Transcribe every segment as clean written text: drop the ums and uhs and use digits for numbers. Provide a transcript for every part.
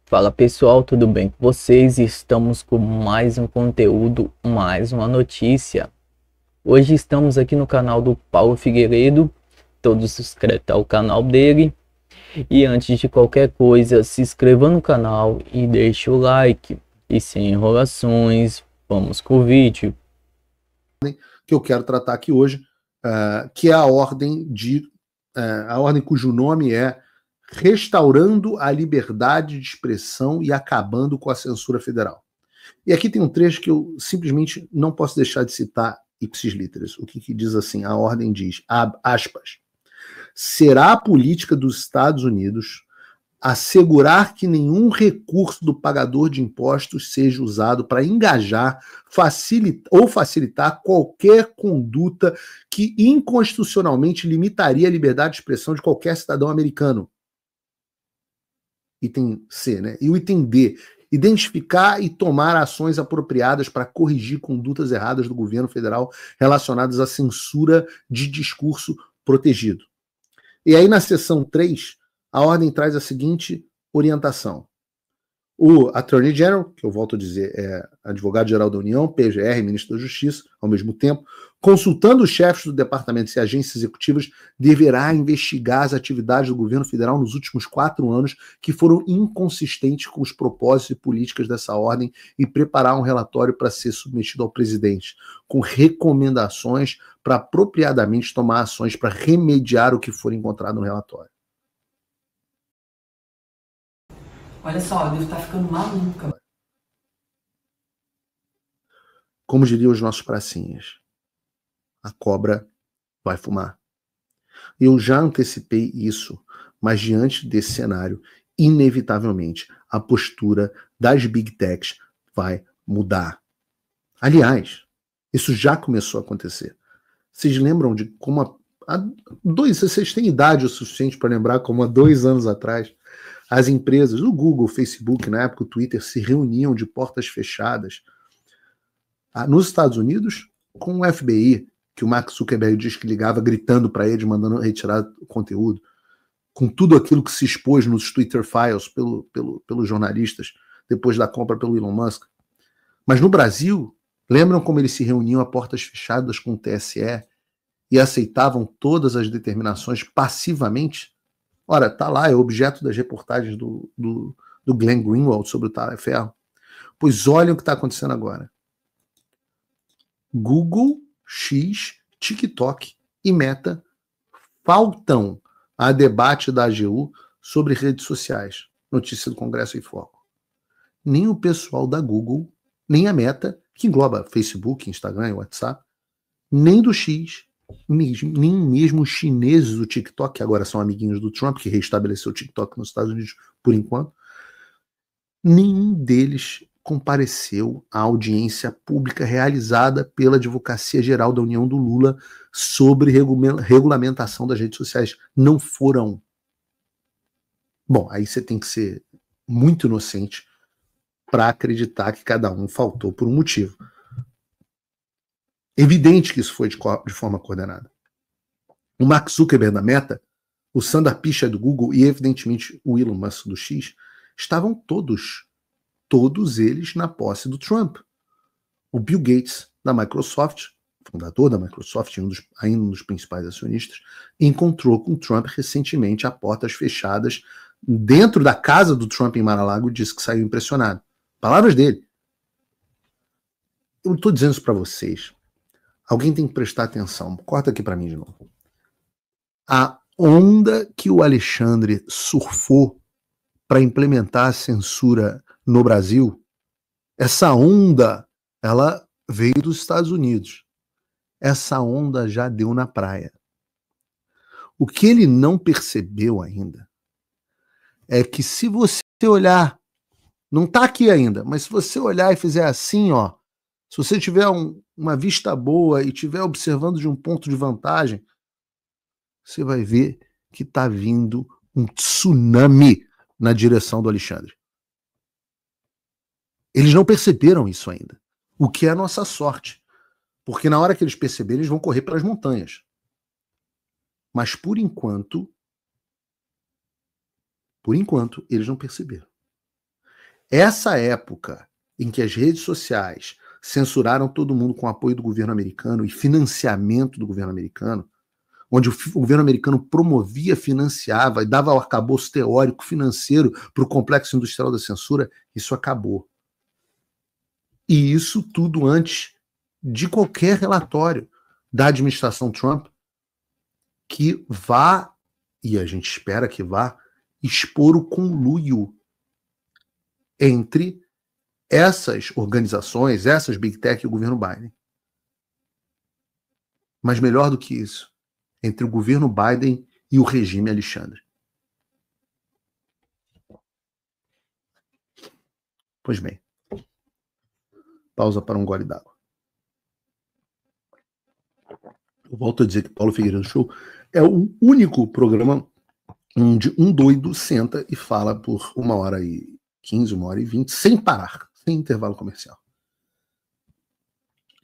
Fala pessoal, tudo bem com vocês? Estamos com mais um conteúdo, mais uma notícia. Hoje estamos aqui no canal do Paulo Figueiredo, todos se inscrevam ao canal dele. E antes de qualquer coisa, se inscreva no canal e deixe o like. E sem enrolações, vamos com o vídeo. Que eu quero tratar aqui hoje, que é a ordem cujo nome é Restaurando a Liberdade de Expressão e Acabando com a Censura Federal. E aqui tem um trecho que eu simplesmente não posso deixar de citar ipsis literis. O que diz assim? A ordem diz, aspas, será a política dos Estados Unidos assegurar que nenhum recurso do pagador de impostos seja usado para engajar, facilitar qualquer conduta que inconstitucionalmente limitaria a liberdade de expressão de qualquer cidadão americano. Item C, né? E o item D, identificar e tomar ações apropriadas para corrigir condutas erradas do governo federal relacionadas à censura de discurso protegido. E aí na seção 3, a ordem traz a seguinte orientação. O Attorney General, que eu volto a dizer é Advogado-Geral da União, PGR, Ministro da Justiça, ao mesmo tempo, consultando os chefes do departamento e agências executivas, deverá investigar as atividades do governo federal nos últimos 4 anos que foram inconsistentes com os propósitos e políticas dessa ordem e preparar um relatório para ser submetido ao presidente, com recomendações para apropriadamente tomar ações para remediar o que for encontrado no relatório. Olha só, eu devo estar ficando maluca. Como diriam os nossos pracinhas, a cobra vai fumar. Eu já antecipei isso, mas diante desse cenário, inevitavelmente, a postura das Big Techs vai mudar. Aliás, isso já começou a acontecer. Vocês lembram de como vocês têm idade o suficiente para lembrar como há 2 anos atrás as empresas, o Google, o Facebook, na época o Twitter, se reuniam de portas fechadas nos Estados Unidos com o FBI, que o Mark Zuckerberg diz que ligava gritando para eles, mandando retirar o conteúdo, com tudo aquilo que se expôs nos Twitter Files pelos jornalistas depois da compra pelo Elon Musk. Mas no Brasil, lembram como eles se reuniam a portas fechadas com o TSE e aceitavam todas as determinações passivamente? Ora, tá lá, é objeto das reportagens do Glenn Greenwald sobre o Tailleferro. Pois olhem o que está acontecendo agora. Google, X, TikTok e Meta faltam a debate da AGU sobre redes sociais. Notícia do Congresso em Foco. Nem o pessoal da Google, nem a Meta, que engloba Facebook, Instagram e WhatsApp, nem do X, nem mesmo os chineses do TikTok, que agora são amiguinhos do Trump, que reestabeleceu o TikTok nos Estados Unidos por enquanto, nenhum deles compareceu à audiência pública realizada pela Advocacia Geral da União do Lula sobre regulamentação das redes sociais. Não foram. Bom, aí você tem que ser muito inocente para acreditar que cada um faltou por um motivo. Evidente que isso foi de forma coordenada. O Mark Zuckerberg da Meta, o Sundar Pichai do Google e, evidentemente, o Elon Musk do X, estavam todos eles na posse do Trump. O Bill Gates da Microsoft, fundador da Microsoft e ainda um dos principais acionistas, encontrou com o Trump recentemente a portas fechadas dentro da casa do Trump em Mar-a-Lago e disse que saiu impressionado. Palavras dele. Eu estou dizendo isso para vocês. Alguém tem que prestar atenção. Corta aqui para mim de novo. A onda que o Alexandre surfou para implementar a censura no Brasil, essa onda, ela veio dos Estados Unidos. Essa onda já deu na praia. O que ele não percebeu ainda é que se você olhar, não está aqui ainda, mas se você olhar e fizer assim, ó, se você tiver uma vista boa e estiver observando de um ponto de vantagem, você vai ver que está vindo um tsunami na direção do Alexandre. Eles não perceberam isso ainda, o que é a nossa sorte, porque na hora que eles perceberem, eles vão correr pelas montanhas. Mas por enquanto, eles não perceberam. Essa época em que as redes sociais censuraram todo mundo com apoio do governo americano e financiamento do governo americano, onde o governo americano promovia, financiava e dava o arcabouço teórico financeiro para o complexo industrial da censura, isso acabou. E isso tudo antes de qualquer relatório da administração Trump que vá, e a gente espera que vá, expor o conluio entre essas organizações, essas Big Tech e o governo Biden. Mas melhor do que isso, entre o governo Biden e o regime Alexandre. Pois bem. Pausa para um gole d'água. Eu volto a dizer que Paulo Figueiredo Show é o único programa onde um doido senta e fala por 1h15, 1h20, sem parar, sem intervalo comercial.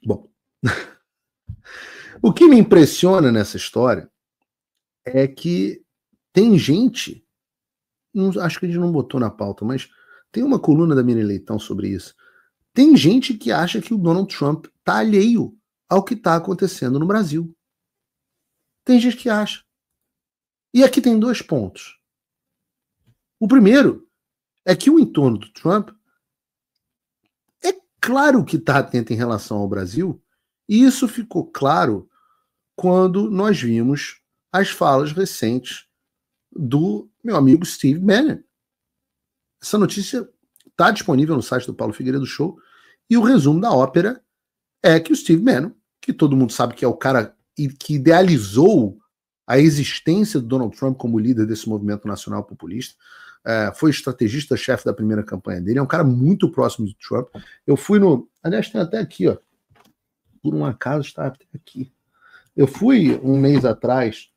Bom, o que me impressiona nessa história é que tem gente, acho que a gente não botou na pauta, mas tem uma coluna da Miriam Leitão sobre isso. Tem gente que acha que o Donald Trump está alheio ao que está acontecendo no Brasil. Tem gente que acha. E aqui tem 2 pontos. O primeiro é que o entorno do Trump é claro que está atento em relação ao Brasil, e isso ficou claro quando nós vimos as falas recentes do meu amigo Steve Bannon. Essa notícia está disponível no site do Paulo Figueiredo Show, e o resumo da ópera é que o Steve Bannon, que todo mundo sabe que é o cara que idealizou a existência do Donald Trump como líder desse movimento nacional populista, foi estrategista-chefe da primeira campanha dele, é um cara muito próximo do Trump. Eu fui no... Aliás, tem até aqui, ó. Por um acaso está até aqui. Eu fui um mês atrás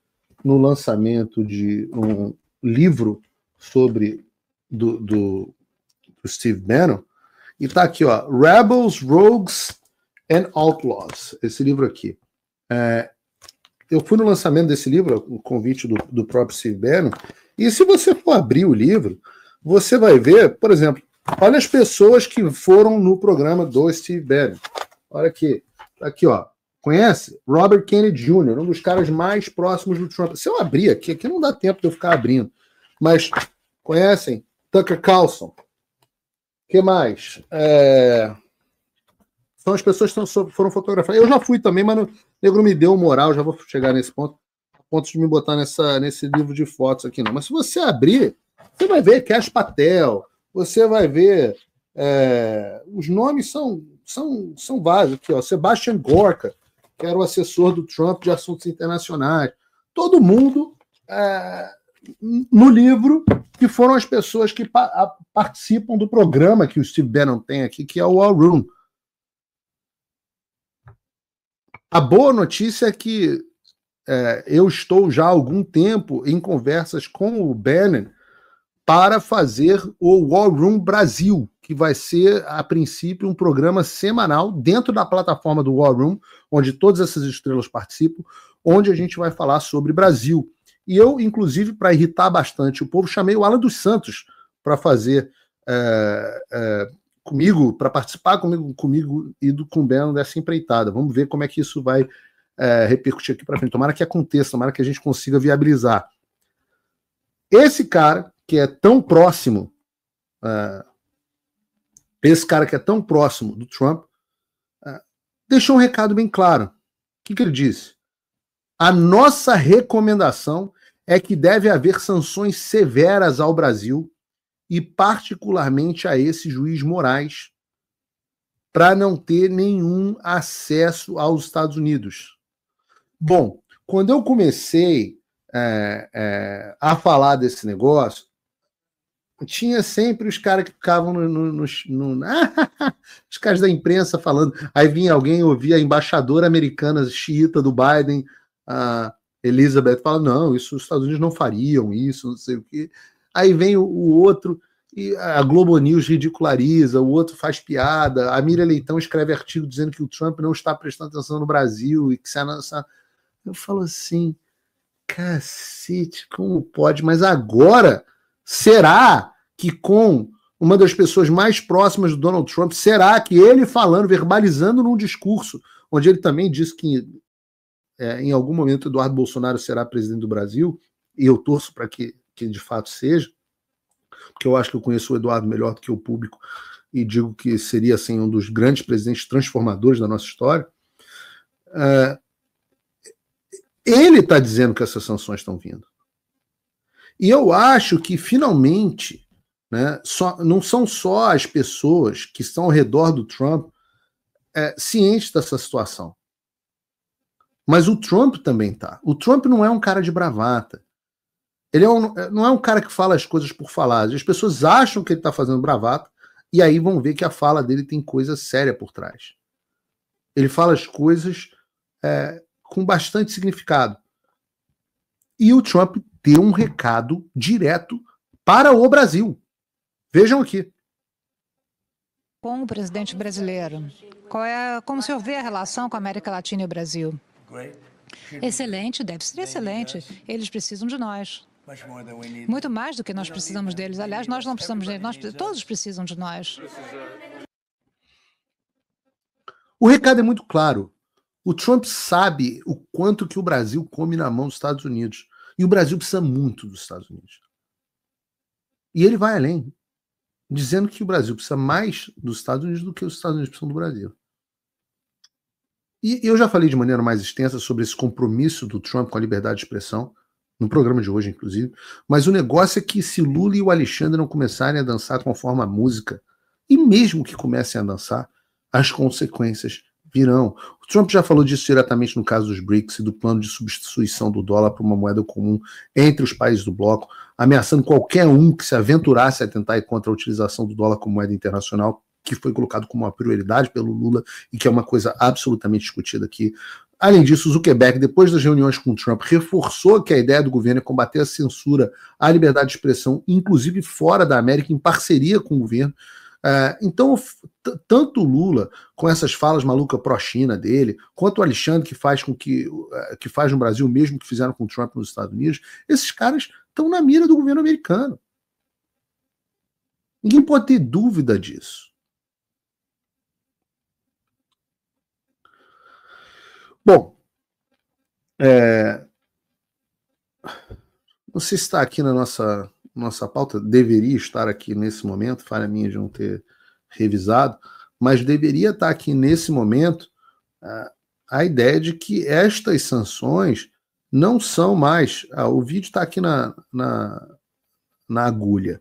no lançamento de um livro sobre do Steve Bannon, e tá aqui, ó, Rebels, Rogues and Outlaws, esse livro aqui. Eu fui no lançamento desse livro, o convite do próprio Steve Bannon, e se você for abrir o livro, você vai ver, por exemplo, olha as pessoas que foram no programa do Steve Bannon. Olha aqui, ó, conhece? Robert Kennedy Jr., um dos caras mais próximos do Trump. Se eu abrir aqui não dá tempo de eu ficar abrindo, mas conhecem? Tucker Carlson. O que mais? São as pessoas que foram fotografadas. Eu já fui também, mas o negro me deu moral, já vou chegar nesse ponto, a ponto de me botar nesse livro de fotos aqui, não. Mas se você abrir, você vai ver Kash Patel, você vai ver... os nomes são vários aqui, ó. Sebastian Gorka, que era o assessor do Trump de assuntos internacionais. Todo mundo no livro, que foram as pessoas que participam do programa que o Steve Bannon tem aqui, que é o War Room. A boa notícia é que eu estou já há algum tempo em conversas com o Bannon para fazer o War Room Brasil, que vai ser, a princípio, um programa semanal dentro da plataforma do War Room, onde todas essas estrelas participam, onde a gente vai falar sobre Brasil. E eu, inclusive, para irritar bastante o povo, chamei o Alan dos Santos para fazer comigo, para participar comigo e com o Bannon dessa empreitada. Vamos ver como é que isso vai repercutir aqui para frente. Tomara que aconteça, tomara que a gente consiga viabilizar. Esse cara que é tão próximo, do Trump, deixou um recado bem claro. O que ele disse? A nossa recomendação é que deve haver sanções severas ao Brasil e particularmente a esse juiz Moraes para não ter nenhum acesso aos Estados Unidos. Bom, quando eu comecei a falar desse negócio, tinha sempre os caras que ficavam os caras da imprensa falando. Aí vinha alguém, ouvia a embaixadora americana xiita do Biden, a Elizabeth, fala, não, isso os Estados Unidos não fariam, isso, não sei o quê. Aí vem o outro, e a Globo News ridiculariza, o outro faz piada, a Miriam Leitão escreve artigo dizendo que o Trump não está prestando atenção no Brasil, e que eu falo assim, cacete, como pode? Mas agora, será que com uma das pessoas mais próximas do Donald Trump, será que ele falando, verbalizando num discurso, onde ele também disse que em algum momento Eduardo Bolsonaro será presidente do Brasil, e eu torço para que de fato seja, porque eu acho que eu conheço o Eduardo melhor do que o público, e digo que seria assim, um dos grandes presidentes transformadores da nossa história. Ele está dizendo que essas sanções estão vindo. E eu acho que, finalmente, né, não são só as pessoas que estão ao redor do Trump cientes dessa situação. Mas o Trump também está. O Trump não é um cara de bravata. Ele não é um cara que fala as coisas por falar. As pessoas acham que ele está fazendo bravata e aí vão ver que a fala dele tem coisa séria por trás. Ele fala as coisas com bastante significado. E o Trump deu um recado direto para o Brasil. Vejam aqui. Com o presidente brasileiro, como o senhor vê a relação com a América Latina e o Brasil? Excelente, deve ser excelente. Eles precisam de nós. Muito mais do que nós precisamos deles. Aliás, nós não precisamos deles, todos precisam de nós. O recado é muito claro. O Trump sabe o quanto que o Brasil come na mão dos Estados Unidos. E o Brasil precisa muito dos Estados Unidos. E ele vai além, dizendo que o Brasil precisa mais dos Estados Unidos do que os Estados Unidos precisam do Brasil. E eu já falei de maneira mais extensa sobre esse compromisso do Trump com a liberdade de expressão, no programa de hoje, inclusive, mas o negócio é que se Lula e o Alexandre não começarem a dançar conforme a música, e mesmo que comecem a dançar, as consequências virão. O Trump já falou disso diretamente no caso dos BRICS e do plano de substituição do dólar por uma moeda comum entre os países do bloco, ameaçando qualquer um que se aventurasse a tentar ir contra a utilização do dólar como moeda internacional, que foi colocado como uma prioridade pelo Lula e que é uma coisa absolutamente discutida aqui. Além disso, o Zuckerberg, depois das reuniões com o Trump, reforçou que a ideia do governo é combater a censura à liberdade de expressão, inclusive fora da América, em parceria com o governo. Então, tanto o Lula, com essas falas malucas pró-China dele, quanto o Alexandre, que faz no Brasil o mesmo que fizeram com o Trump nos Estados Unidos, esses caras estão na mira do governo americano. Ninguém pode ter dúvida disso. Bom, não sei se está aqui na nossa pauta, deveria estar aqui nesse momento, falha minha de não ter revisado, mas deveria estar aqui nesse momento a ideia de que estas sanções não são mais... o vídeo está aqui na agulha.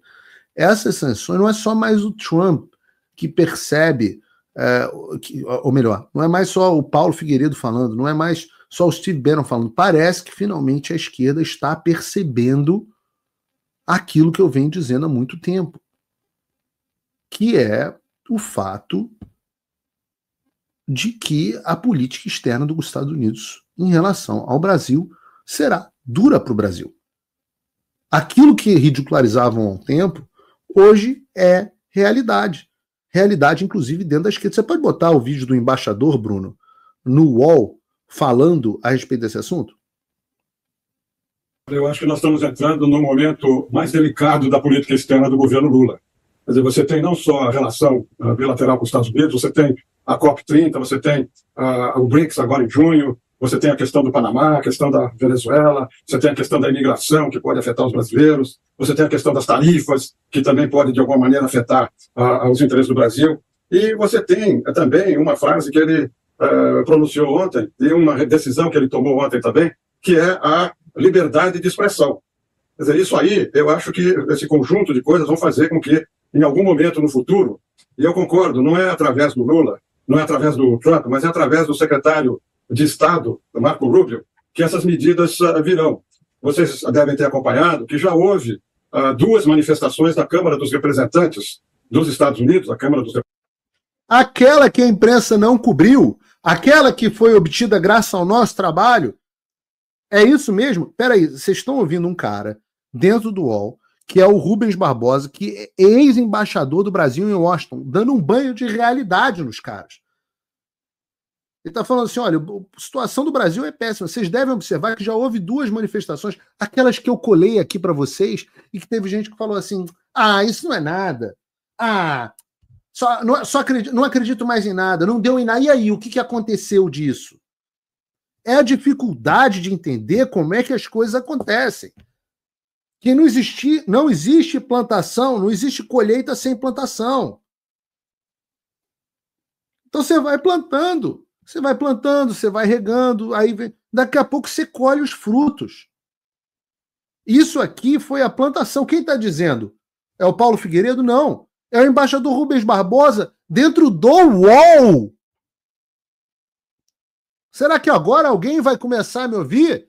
Essas sanções não é só mais o Trump que percebe... ou melhor, não é mais só o Paulo Figueiredo falando, não é mais só o Steve Bannon falando. Parece que finalmente a esquerda está percebendo aquilo que eu venho dizendo há muito tempo, que é o fato de que a política externa dos Estados Unidos em relação ao Brasil será dura para o Brasil. Aquilo que ridicularizavam há um tempo, hoje é realidade. Realidade, inclusive, dentro da esquerda. Você pode botar o vídeo do embaixador, Bruno, no UOL, falando a respeito desse assunto? Eu acho que nós estamos entrando no momento mais delicado da política externa do governo Lula. Quer dizer, você tem não só a relação bilateral com os Estados Unidos, você tem a COP30, você tem o BRICS agora em junho, você tem a questão do Panamá, a questão da Venezuela, você tem a questão da imigração, que pode afetar os brasileiros, você tem a questão das tarifas, que também pode, de alguma maneira, afetar os interesses do Brasil. E você tem também uma frase que ele pronunciou ontem, e uma decisão que ele tomou ontem também, que é a liberdade de expressão. Quer dizer, isso aí, eu acho que esse conjunto de coisas vão fazer com que, em algum momento no futuro, e eu concordo, não é através do Lula, não é através do Trump, mas é através do secretário de Estado, Marco Rubio, que essas medidas virão. Vocês devem ter acompanhado que já houve 2 manifestações da Câmara dos Representantes dos Estados Unidos, a Câmara dos aquela que a imprensa não cobriu, aquela que foi obtida graças ao nosso trabalho. É isso mesmo? Peraí, vocês estão ouvindo um cara dentro do UOL, que é o Rubens Barbosa, que é ex-embaixador do Brasil em Washington, dando um banho de realidade nos caras. Ele está falando assim, olha, a situação do Brasil é péssima. Vocês devem observar que já houve 2 manifestações, aquelas que eu colei aqui para vocês, e que teve gente que falou assim, isso não é nada. Ah, não acredito mais em nada, não deu em nada. E aí, o que aconteceu disso? É a dificuldade de entender como é que as coisas acontecem. Que não existe plantação, não existe colheita sem plantação. Então você vai plantando, você vai regando, aí daqui a pouco você colhe os frutos. Isso aqui foi a plantação. Quem está dizendo? É o Paulo Figueiredo? Não. É o embaixador Rubens Barbosa dentro do UOL. Será que agora alguém vai começar a me ouvir?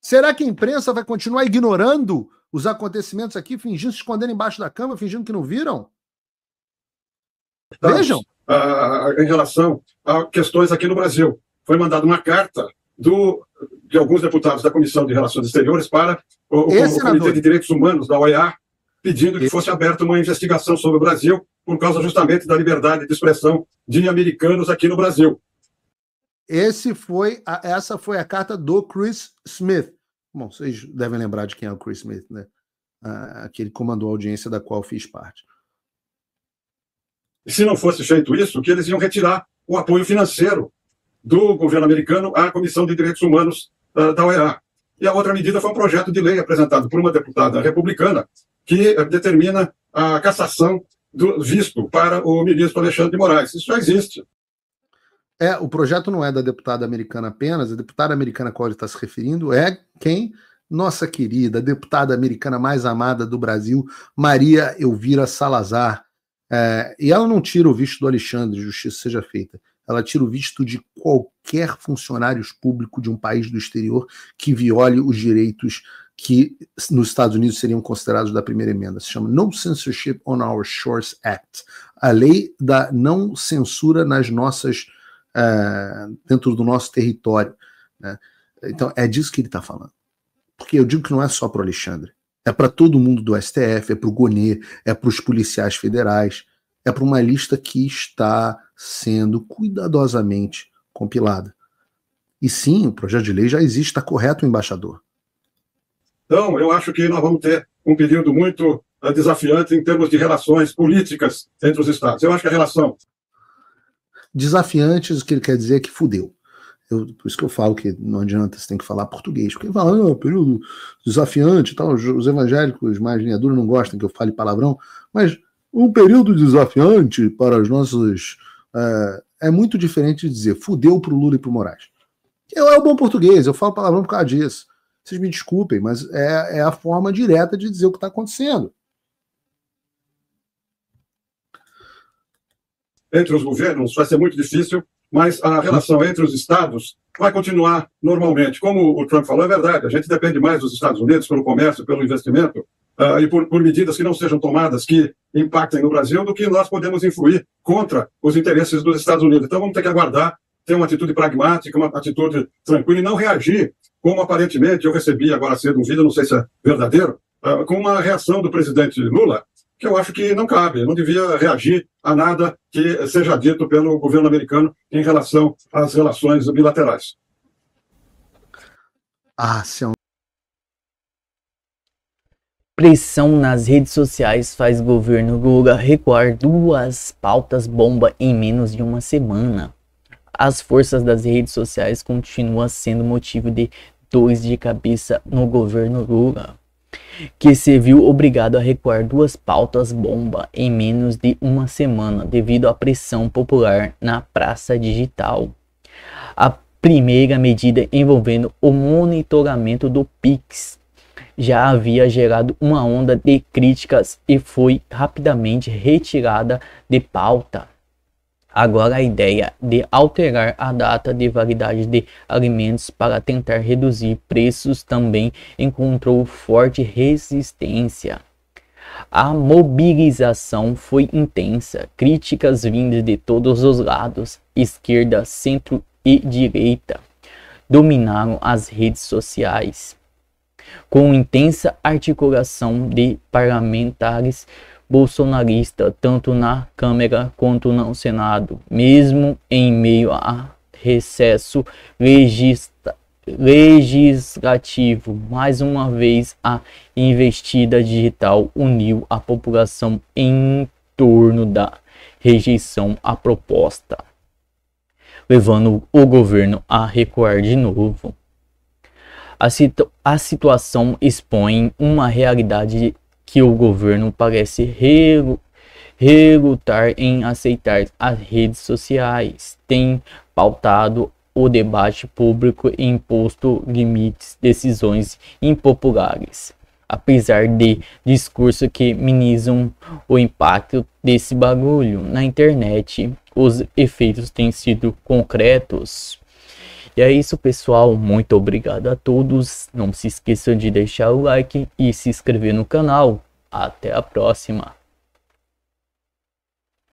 Será que a imprensa vai continuar ignorando os acontecimentos aqui, fingindo se esconder embaixo da cama, fingindo que não viram? Vejam. Em relação a questões aqui no Brasil. Foi mandada uma carta de alguns deputados da Comissão de Relações Exteriores para o Comitê de Direitos Humanos da OEA, pedindo que fosse aberta uma investigação sobre o Brasil por causa justamente da liberdade de expressão de americanos aqui no Brasil. Essa foi a carta do Chris Smith. Bom, vocês devem lembrar de quem é o Chris Smith, né? Aquele que comandou a audiência da qual fiz parte. E se não fosse feito isso, que eles iam retirar o apoio financeiro do governo americano à Comissão de Direitos Humanos da OEA. E a outra medida foi um projeto de lei apresentado por uma deputada republicana que determina a cassação do visto para o ministro Alexandre de Moraes. Isso já existe. O projeto não é da deputada americana apenas, a deputada americana a qual ele está se referindo é quem? Nossa querida deputada americana mais amada do Brasil, Maria Elvira Salazar. E ela não tira o visto do Alexandre, justiça seja feita. Ela tira o visto de qualquer funcionário público de um país do exterior que viole os direitos que nos Estados Unidos seriam considerados da primeira emenda. Se chama No Censorship on Our Shores Act. A lei da não censura nas nossas dentro do nosso território, né? Então é disso que ele está falando, porque eu digo que não é só para o Alexandre, é para todo mundo do STF, é para o Gonê, é para os policiais federais, é para uma lista que está sendo cuidadosamente compilada. E sim, o projeto de lei já existe, está correto, embaixador. Então, eu acho que nós vamos ter um período muito desafiante em termos de relações políticas entre os estados. Eu acho que a relação desafiantes, o que ele quer dizer é que fudeu. Por isso que eu falo que não adianta, você tem que falar português. Porque ele fala, período desafiante e tal, os evangélicos mais linha dura não gostam que eu fale palavrão, mas um período desafiante para os nossos... é muito diferente de dizer fudeu pro Lula e pro Moraes. É o bom português, eu falo palavrão por causa disso. Vocês me desculpem, mas é a forma direta de dizer o que está acontecendo. Entre os governos vai ser muito difícil, mas a relação entre os estados vai continuar normalmente. Como o Trump falou, é verdade, a gente depende mais dos Estados Unidos pelo comércio, pelo investimento, e por medidas que não sejam tomadas que impactem no Brasil, do que nós podemos influir contra os interesses dos Estados Unidos. Então vamos ter que aguardar, ter uma atitude pragmática, uma atitude tranquila e não reagir, como aparentemente eu recebi agora cedo um vídeo, não sei se é verdadeiro, com uma reação do presidente Lula, que eu acho que não cabe, não devia reagir a nada que seja dito pelo governo americano em relação às relações bilaterais. Pressão nas redes sociais faz governo Lula recuar 2 pautas bomba em menos de uma semana. As forças das redes sociais continuam sendo motivo de dores de cabeça no governo Lula, que se viu obrigado a recuar 2 pautas bomba em menos de uma semana devido à pressão popular na praça digital. A primeira medida, envolvendo o monitoramento do Pix, já havia gerado uma onda de críticas e foi rapidamente retirada de pauta. Agora a ideia de alterar a data de validade de alimentos para tentar reduzir preços também encontrou forte resistência. A mobilização foi intensa, críticas vindas de todos os lados, esquerda, centro e direita, dominaram as redes sociais. Com intensa articulação de parlamentares bolsonarista tanto na Câmara quanto no Senado, mesmo em meio a recesso legislativo. Mais uma vez, a investida digital uniu a população em torno da rejeição à proposta, levando o governo a recuar de novo. A situação expõe uma realidade que o governo parece relutar em aceitar. As redes sociais têm pautado o debate público e imposto limites, decisões impopulares, apesar de discursos que minimizam o impacto desse bagulho na internet. Os efeitos têm sido concretos. E é isso, pessoal, muito obrigado a todos, não se esqueçam de deixar o like e se inscrever no canal. Até a próxima.